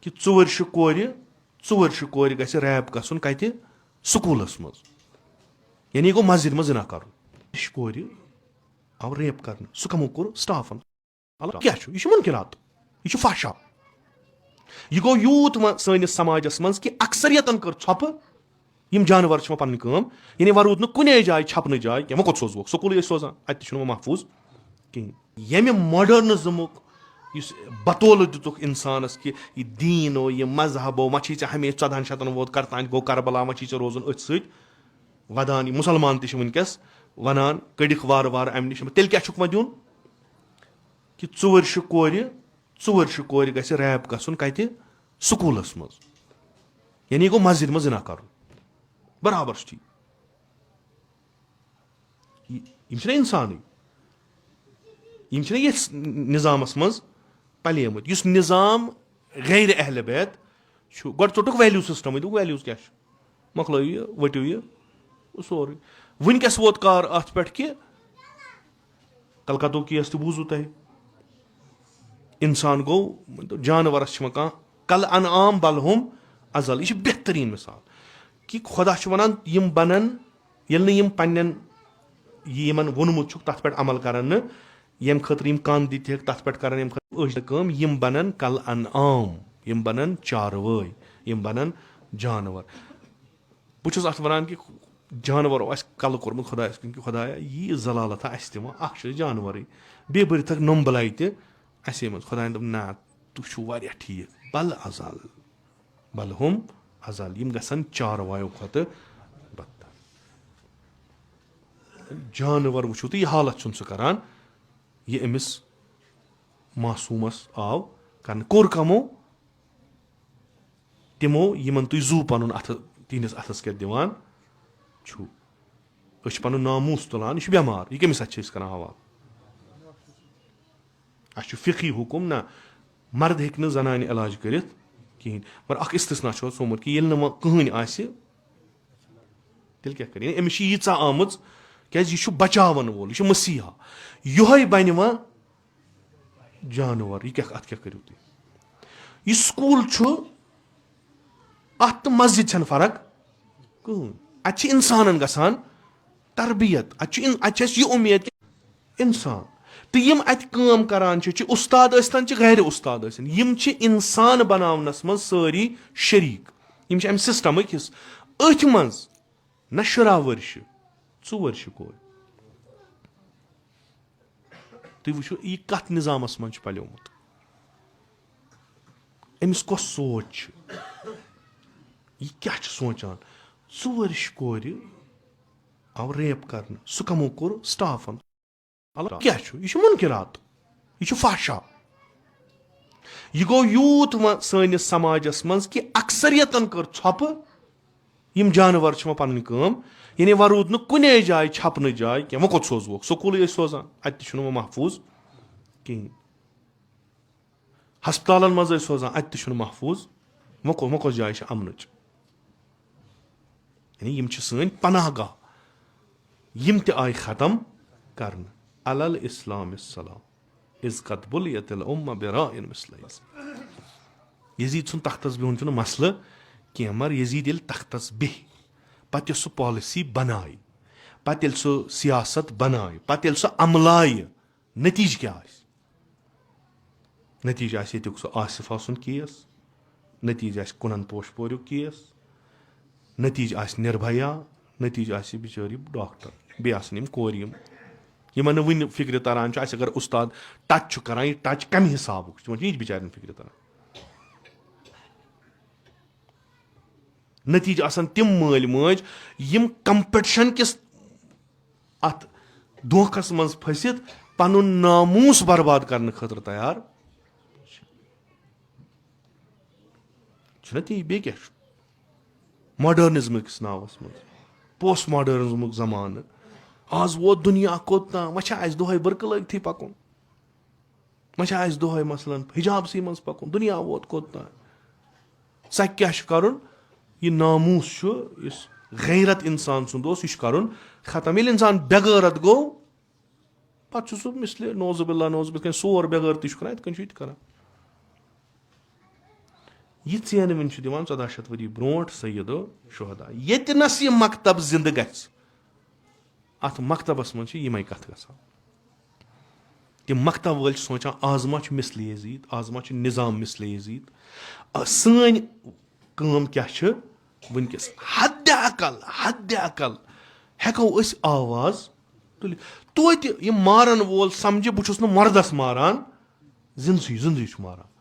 کہ ژور کورِ گژھِ ریپ گژھُن کتہِ سکوٗلس منٛز یعنی یہِ گوٚو مسجد منٛز زِنا کرُن کورِ آو ریپ کرنہٕ سُہ کمو کوٚر سٹافن کیٛاہ چھُ یہِ چھُ مُنکِرات یہِ چھُ فحشا یہِ گوٚو یوٗت وۄنۍ سٲنِس سماجس منٛز کہِ اکثریتن کٔر ژھۄپہٕ یِم جانور چھِ وۄنۍ پنٕنۍ کٲم یعنی وۄنۍ روٗد نہٕ کُنے جایہِ چھپنہٕ جاے کینٛہہ وۄنۍ کوٚت سوزوکھ سکوٗلٕے ٲسۍ سوزان اَتہِ تہِ چھُنہٕ وۄنۍ محفوظ کِہیٖنۍ ییٚمہِ ماڈٲرنزمُک یُس بطولہٕ دِتُکھ اِنسانس کہِ یہِ دیٖنو یہِ مذہبو وۄنۍ چھی ژےٚ ہمیشہِ 14 شیٚتن ووت کرتانۍ گوٚو کربلا وۄنۍ چھی ژےٚ روزُن أتھۍ سۭتۍ ودان یہِ مُسلمان تہِ چھِ وٕنکیٚس ونان کٔڑِکھ وارٕ وارٕ امہِ نِش تیٚلہِ کیٛاہ چھُکھ وۄنۍ دیُن کہِ ژور کورِ گژھِ ریپ گژھُن کتہِ سکوٗلس منٛز یعنی یہِ گوٚو مسجد منٛز زِنا کرُن برابر چھُ ٹھیٖک یِم چھِنہ اِنسانٕے یِم چھِنہ یتھ نظامس منٛز پلیمٕتۍ یُس نظام غیر اہل بیت چھُ گۄڈٕ ژوٚٹُکھ ویلیوٗ سسٹمٕے دوٚپُکھ ویلیوٗز کیٛاہ چھُ مۄکلٲیِو یہِ ؤٹِو یہِ سورُے وٕنکیٚس ووت کار اتھ پٮ۪ٹھ کہِ کلکتُک کیس تہِ بوٗزوٕ تۄہہِ اِنسان گوٚو جانورس چھِ وۄنۍ کانٛہہ کل انعام بلہم ازل یہِ چھِ بہتریٖن مثال کہِ خۄدا چھُ ونان یِم بنن ییٚلہِ نہٕ یِم پننٮ۪ن یِمن ووٚنمُت چھُکھ تتھ پٮ۪ٹھ عمل کرن نہٕ ییٚمہِ خٲطرٕ یِم کن دِتِکھ تتھ پٮ۪ٹھ کرن ییٚمہِ خٲطرٕ أچھ کٲم یِم بنن کل انعام یِم بنن چاروٲے یِم بنن جانور بہٕ چھُس اتھ ونان کہِ جانورو آسہِ کلہٕ کوٚرمُت خۄدایس کُن کہِ خۄدایا یی ضلالتھا اسہِ تہِ وۄنۍ اکھ چھِ أسۍ جانورٕے بیٚیہِ بٔرِتھکھ نوٚمبلاے تہِ اَسے منٛز خۄداین دوٚپ نہ تُہۍ چھِو واریاہ ٹھیٖک بل ازل بلہم ازل یِم گژھن چاروایو کھۄتہٕ بدتر جانور وٕچھِو تہٕ یہِ حالت چھُنہٕ سُہ کران یہِ أمِس معصوٗمس آو کرنہٕ کوٚر کمو تِمو یِمن تُہۍ زوٗ پنُن اتھٕ تِہنٛدِس اتھس کٮ۪تھ دِوان چھُو أسۍ چھِ پنُن ناموٗس تُلان یہِ چھُ بٮ۪مار یہِ کٔمِس اتھِ چھِ أسۍ کران حوالہٕ اسہِ چھُ فِقی حُکُم نہ مرد ہیٚکہِ نہٕ زنانہِ علاج کٔرِتھ کِہینۍ مگر اکھ استثنا چھُ تھوٚمُت کہِ ییٚلہِ نہٕ وۄنۍ کٕہٕنۍ آسہِ تیٚلہِ کیٛاہ کرِ أمِس چھِ ییٖژاہ آمٕژ کیٛازِ یہِ چھُ بچاون وول یہِ چھُ مسیحا یِہوے بنہِ وۄنۍ جانور یہِ کیٛاہ اتھ کیٛاہ کٔرِو تُہۍ یہِ سکوٗل چھُ اتھ تہٕ مسجد چھنہٕ فرق کٕہٕنۍ اتہِ چھِ انسانن گژھان تربیت اتہِ چھِ اسہِ یہِ اُمید کہِ انسان تہٕ یِم اتہِ کٲم کران چھِ استاد ٲسۍتن چہِ غیر استاد ٲسِن یِم چھِ انسان بناونس منٛز سٲری شریٖک یِم چھِ امہِ سسٹمٕکۍ حصہٕ أتھۍ منٛز نہ شُراہ ؤرشہِ 4 کورِ تُہۍ وٕچھِو یہِ کتھ نظامس منٛز چھُ پلیومُت أمِس کۄس سونچ چھِ یہِ کیٛاہ چھُ سونچان 4 کورِ آو ریپ کرنہٕ سُہ کمو کوٚر سٹافن کیٛاہ چھُ یہِ چھُ مُنکِرات یہِ چھُ فحشا یہِ گوٚو یوٗت وۄنۍ سٲنِس سماجس منٛز کہِ اکثریتن کٔر ژھۄپہٕ یِم جانور چھِ وۄنۍ پنٕنۍ کٲم یعنی وۄنۍ روٗد نہٕ کُنے جایہِ چھپنہٕ جاے کینٛہہ وۄنۍ کوٚت سوزوکھ سکوٗلٕے ٲسۍ سوزان اَتہِ تہِ چھُنہٕ وۄنۍ محفوظ کِہینۍ ہسپتالن منٛز ٲسۍ سوزان اَتہِ تہِ چھُنہٕ محفوظ وۄنۍ کۄس جاے چھِ امنٕچ یعنی یِم چھِ سٲنۍ پناہ گاہ یِم تہِ آیہِ ختم کرنہٕ علل اسلام السلام از قد بُلیت الامہ برائن مثل یزیٖد سُنٛد تختس بِہُن چھُنہٕ مسلہٕ کینٛہہ مگر یزیٖد ییٚلہِ تختس بیٚہہِ پتہٕ یۄس سُہ پالسی بنایہِ پتہٕ ییٚلہِ سُہ سیاست بنایہِ پتہٕ ییٚلہِ سُہ عملایہِ نتیٖجہٕ کیٛاہ آسہِ نتیٖجہٕ آسہِ ییٚتیُک سُہ آصفا سُنٛد کیس نتیٖجہٕ آسہِ کُنن پوشپوریُک کیس نتیٖجہٕ آسہِ نِربھیا نتیٖجہٕ آسہِ بِچٲرۍ ڈاکٹر بیٚیہِ آسن یِم کورِ یِمن نہٕ وُنہِ فِکرِ تران چھُ اَسہِ اگر استاد ٹچ چھُ کران یہِ ٹچ کمہِ حسابُک چھُ تِمن چھُ یہِ تہِ بِچارٮ۪ن فِکرِ تران نتیٖجہٕ آسان تِم مٲلۍ مٲج یِم کمپِٹشن کِس اتھ دھوکھس منٛز پھٔسِتھ پنُن ناموٗس برباد کرنہٕ خٲطرٕ تیار چھُنہ تی بیٚیہِ کیٛاہ چھُ ماڈرنزم کِس ناوس منٛز پوسٹ ماڈرنزمُک زمانہٕ آز ووت دُنیا کوٚت تام وۄنۍ چھا اَسہِ دۄہے بٔرکہٕ لٲگتھٕے پکُن وۄنۍ چھا اَسہِ دۄہے مثلاً حِجابسٕے منٛز پکُن دُنیا ووت کوٚت تام سۄ کیٛاہ چھُ کرُن یہِ ناموٗس چھُ یُس غیرت انسان سُنٛد اوس یہِ چھُ کرُن ختم ییٚلہِ انسان بےغٲرت گوٚو پتہٕ چھُ سُہ مِثلہِ نوزُ باللہ نوزُ یِتھ کٔنۍ سور بےغٲرتی چھُ کران یِتھ کٔنۍ چھُ یہِ تہِ کران یہ ژینوٕنۍ چھُ دِوان 1400 ؤری برونٛٹھ سیدو شہدا. ییٚتنس یہِ مکتب زندٕ گژھِ اتھ مکتبس منٛز چھِ یِمے کتھ گژھان. تِم مکتب وٲلۍ چھِ سونچان آز ما چھُ مثلہِ یزیٖد, آز ما چھُ نظام مثلہِ یزیٖد. سٲنۍ کٲم کیاہ چھِ وٕنکیٚس حدِ اقل ہٮ۪کو أسۍ آواز تُلِتھ. توتہِ یہِ مارن وول سمجھِ بہٕ چھُس نہٕ مردس ماران, زِندٕ چھُ ماران.